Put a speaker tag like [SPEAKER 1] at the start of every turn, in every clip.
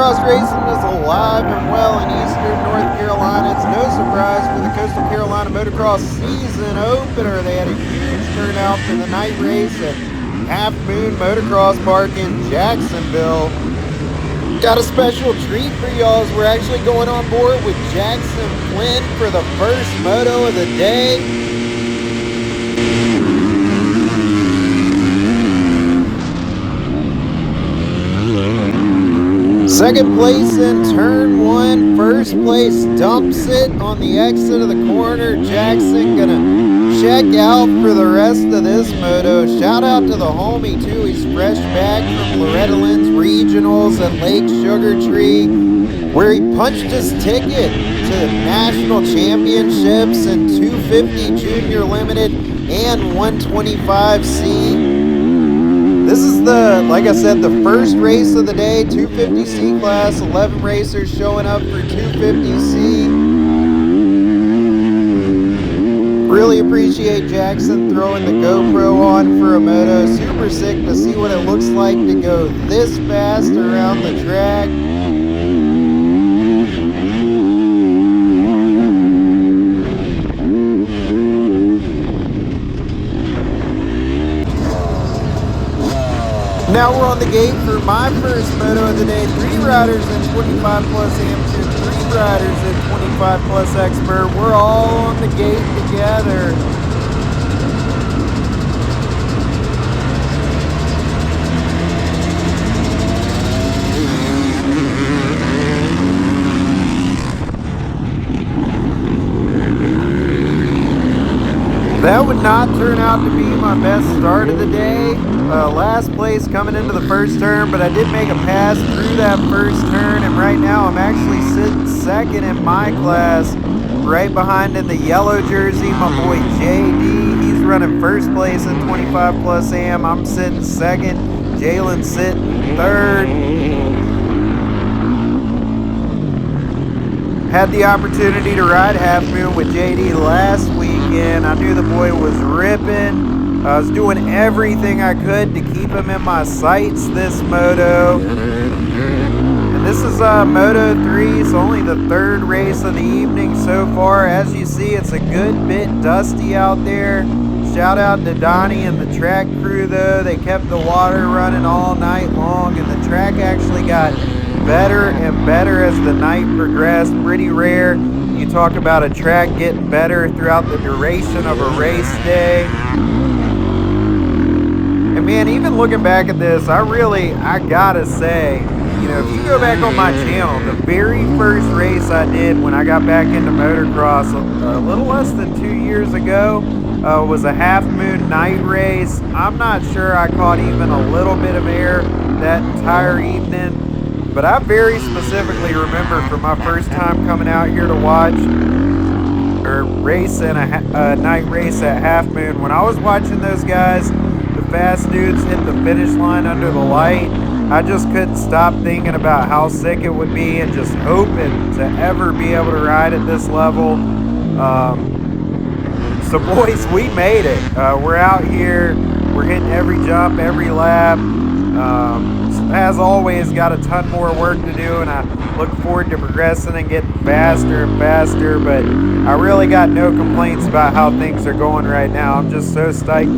[SPEAKER 1] Motocross racing is alive and well in eastern North Carolina. It's no surprise for the Coastal Carolina Motocross season opener. They had a huge turnout for the night race at Halfmoon Motocross Park in Jacksonville. Got a special treat for y'all as we're actually going on board with Jackson Quinn for the first moto of the day. Second place in turn one. First place dumps it on the exit of the corner. Jackson gonna check out for the rest of this moto. Shout out to the homie too. He's fresh back from Loretta Lynn's regionals at Lake Sugar Tree, where he punched his ticket to national championships in 250 Junior Limited and 125C. This is like I said, the first race of the day, 250C class, 11 racers showing up for 250C. Really appreciate Jackson throwing the GoPro on for a moto. Super sick to see what it looks like to go this fast around the track. Now we're on the gate for my first moto of the day. 3 riders in 25 plus amateur, 3 riders in 25 plus expert. We're all on the gate together. That would not turn out to be my best start of the day. Last place coming into the first turn, but I did make a pass through that first turn, and right now I'm actually sitting second in my class, right behind in the yellow jersey, my boy JD. He's running first place in 25 plus AM. I'm sitting second. Jalen's sitting third. Had the opportunity to ride Halfmoon with JD last weekend. I knew the boy was ripping. I was doing everything I could to keep him in my sights this moto. And this is Moto 3. It's only the 3rd race of the evening so far. As you see, it's a good bit dusty out there. Shout out to Donnie and the track crew though. They kept the water running all night long, and the track actually got better and better as the night progressed. Pretty rare you talk about a track getting better throughout the duration of a race day. And man, even looking back at this, I gotta say, you know, if you go back on my channel, the very first race I did when I got back into motocross a little less than 2 years ago was a Halfmoon night race. I'm not sure I caught even a little bit of air that entire evening. But I very specifically remember from my first time coming out here to watch or race in a night race at Halfmoon, when I was watching those guys, the fast dudes hit the finish line under the light, I just couldn't stop thinking about how sick it would be and just hoping to ever be able to ride at this level. So boys, we made it. We're out here, we're hitting every jump, every lap. As always, got a ton more work to do, and I look forward to progressing and getting faster and faster, but I really got no complaints about how things are going right now. I'm just so stoked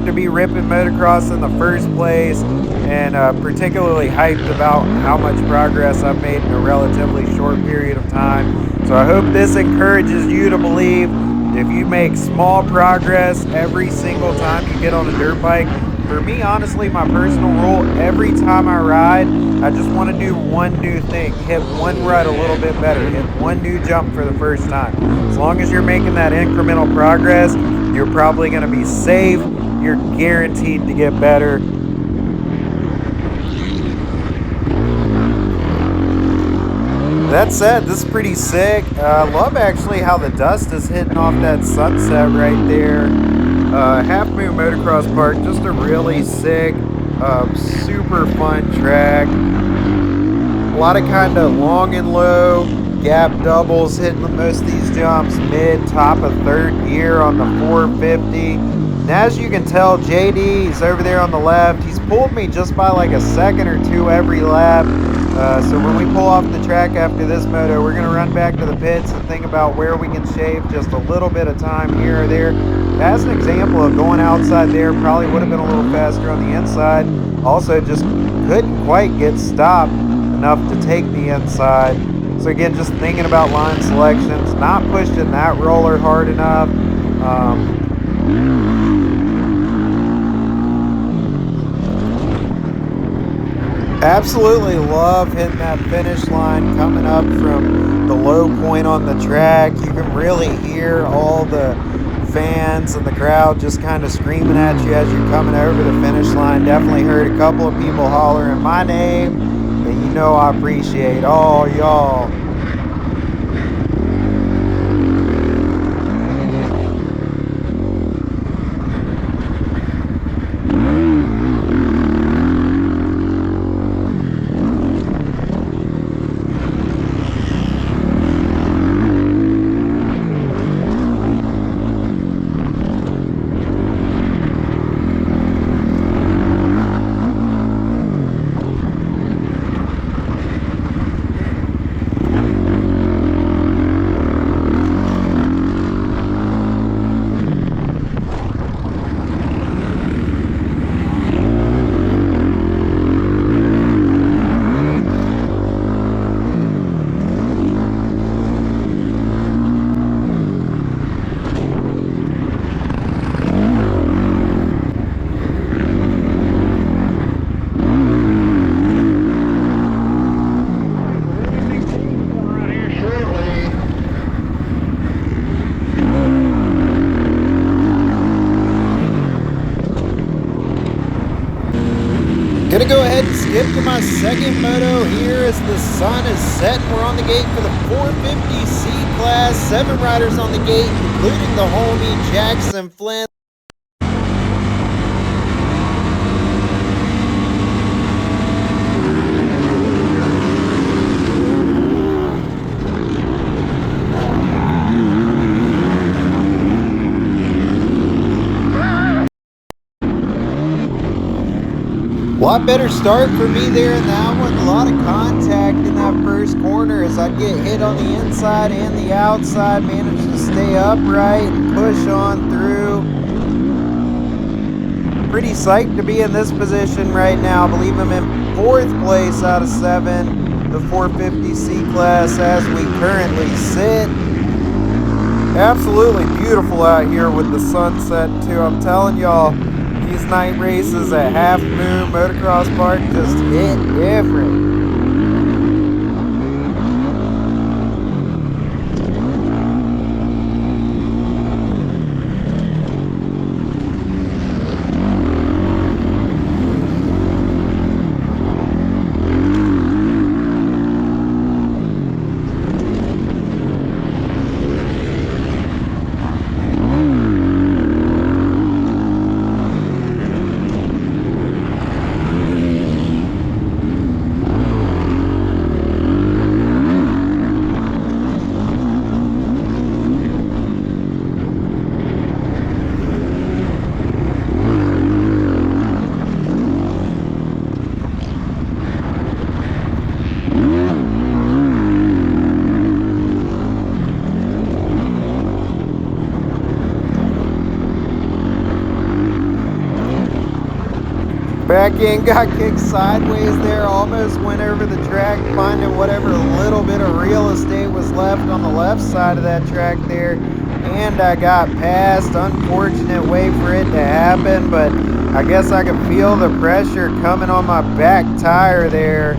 [SPEAKER 1] to be ripping motocross in the first place, and particularly hyped about how much progress I've made in a relatively short period of time. So I hope this encourages you to believe if you make small progress every single time you get on a dirt bike. For me, honestly, my personal rule, every time I ride, I just want to do one new thing. Hit one rut a little bit better. Hit one new jump for the first time. As long as you're making that incremental progress, you're probably going to be safe. You're guaranteed to get better. That said, this is pretty sick. I love actually how the dust is hitting off that sunset right there. Halfmoon Motocross Park, just a really sick, super fun track. A lot of kind of long and low gap doubles hitting most of these jumps, mid, top of 3rd gear on the 450. And as you can tell, JD is over there on the left. He's pulled me just by like a second or two every lap. So when we pull off the track after this moto, we're going to run back to the pits and think about where we can shave just a little bit of time here or there. As an example of going outside there, probably would have been a little faster on the inside. Also, just couldn't quite get stopped enough to take the inside. So again, just thinking about line selections, not pushing that roller hard enough. Absolutely love hitting that finish line coming up from the low point on the track. You can really hear all the fans and the crowd just kind of screaming at you as you're coming over the finish line. Definitely heard a couple of people hollering my name, and you know I appreciate all y'all. Gonna go ahead and skip to my second moto here as the sun is setting. We're on the gate for the 450C class. 7 riders on the gate, including the homie Jackson Flynn. Lot better start for me there in that one. A lot of contact in that first corner as I get hit on the inside and the outside. Managed to stay upright and push on through. Pretty psyched to be in this position right now. I believe I'm in 4th place out of 7. The 450C class as we currently sit. Absolutely beautiful out here with the sunset too. I'm telling y'all, these night races at Halfmoon Motocross Park just hit different. Back in, got kicked sideways there, almost went over the track, finding whatever little bit of real estate was left on the left side of that track there, and I got past. Unfortunate way for it to happen, but I guess I could feel the pressure coming on my back tire there.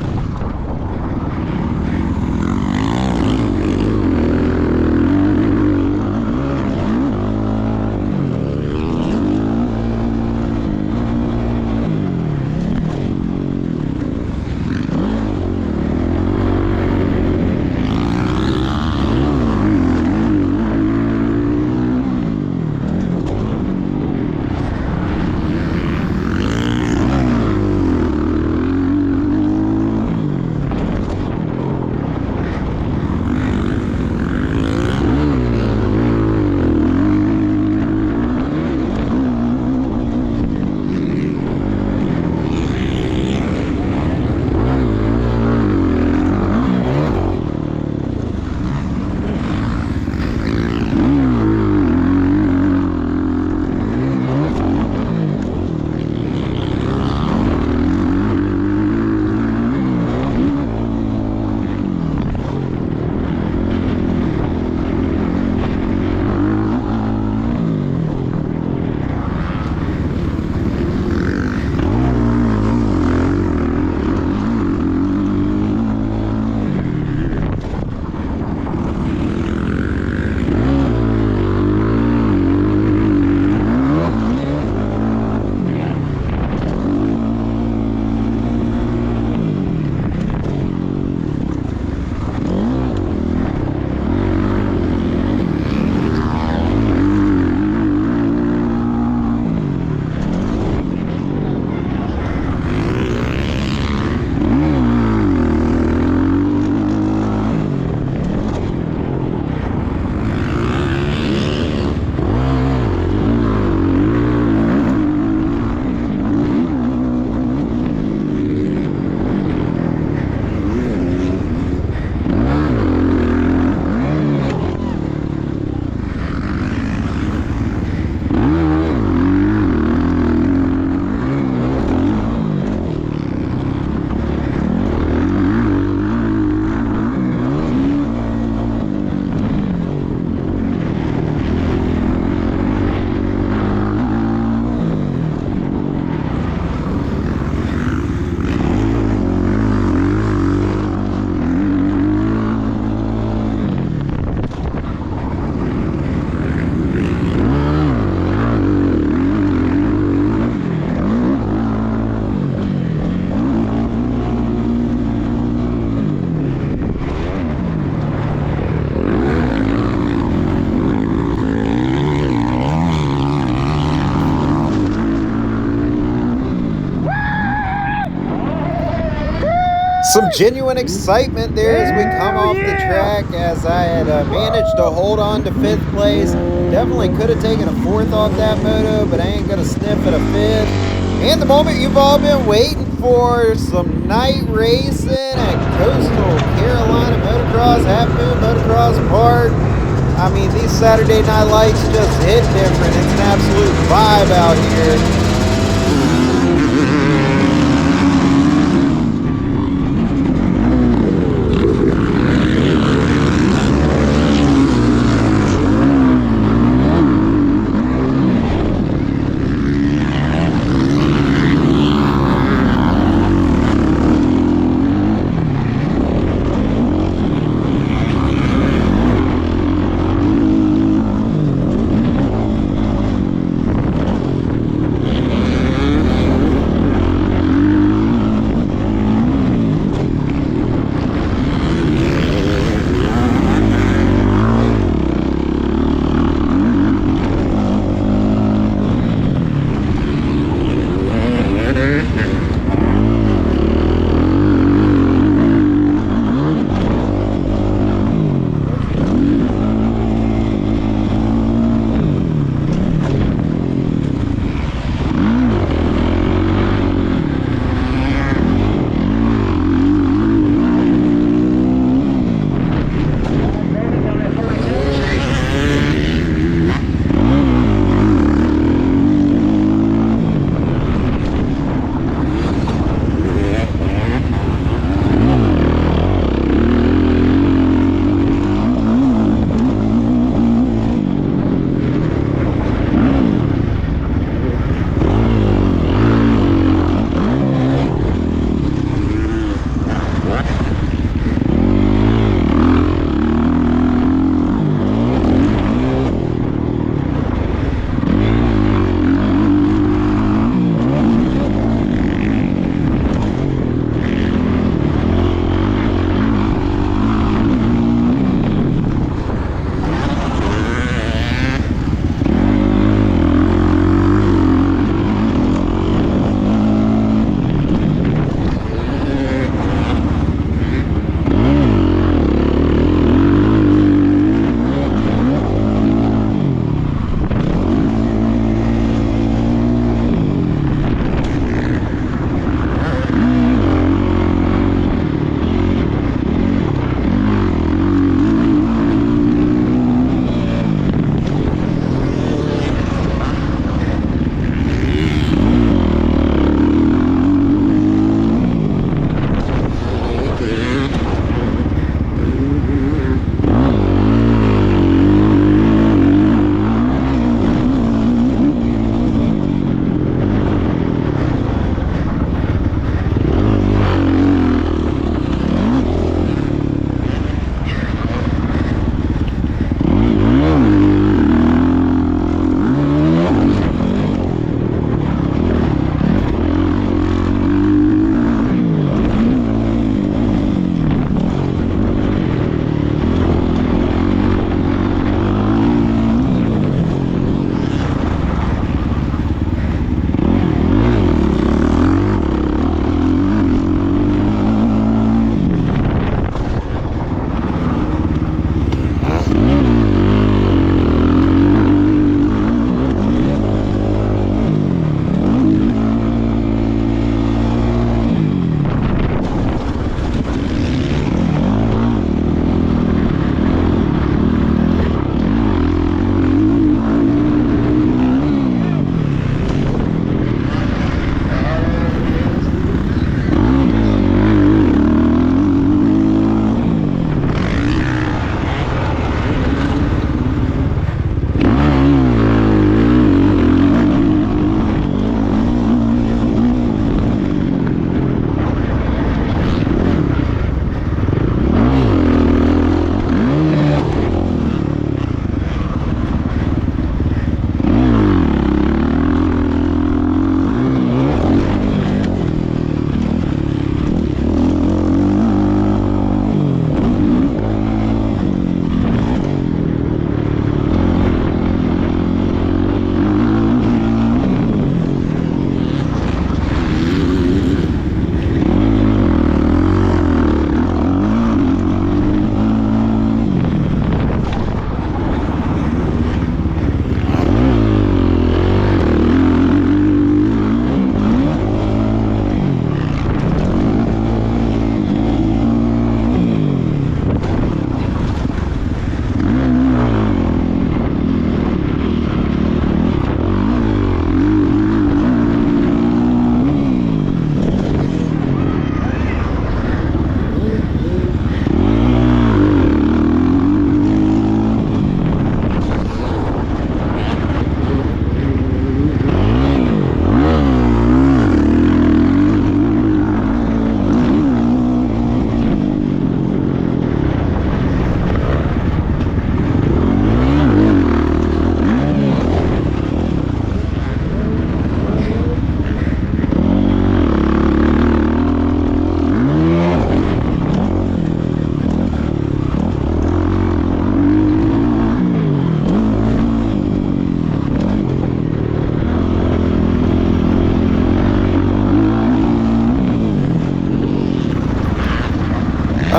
[SPEAKER 1] Some genuine excitement there as we come off the track, as I had managed to hold on to 5th place. Definitely could have taken a 4th off that moto, but I ain't going to sniff at a 5th. And the moment you've all been waiting for, some night racing at Coastal Carolina Motocross, Halfmoon Motocross Park. I mean, these Saturday night lights just hit different. It's an absolute vibe out here.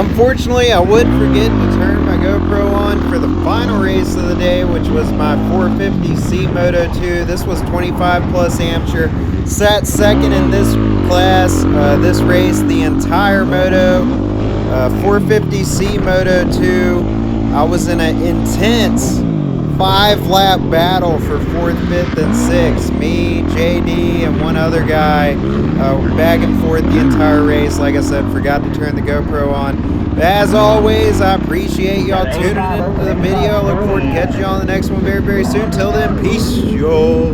[SPEAKER 1] Unfortunately, I would forget to turn my GoPro on for the final race of the day, which was my 450C Moto 2. This was 25 plus amateur. Sat second in this class, this race, the entire moto. 450C Moto 2. I was in an intense 5-lap battle for 4th, 5th, and 6th. Me, JD, and one other guy back and forth the entire race. Like I said, forgot to turn the GoPro on. But as always, I appreciate y'all tuning into the video. I look forward to catching y'all on the next one very, very soon. Till then, peace, y'all.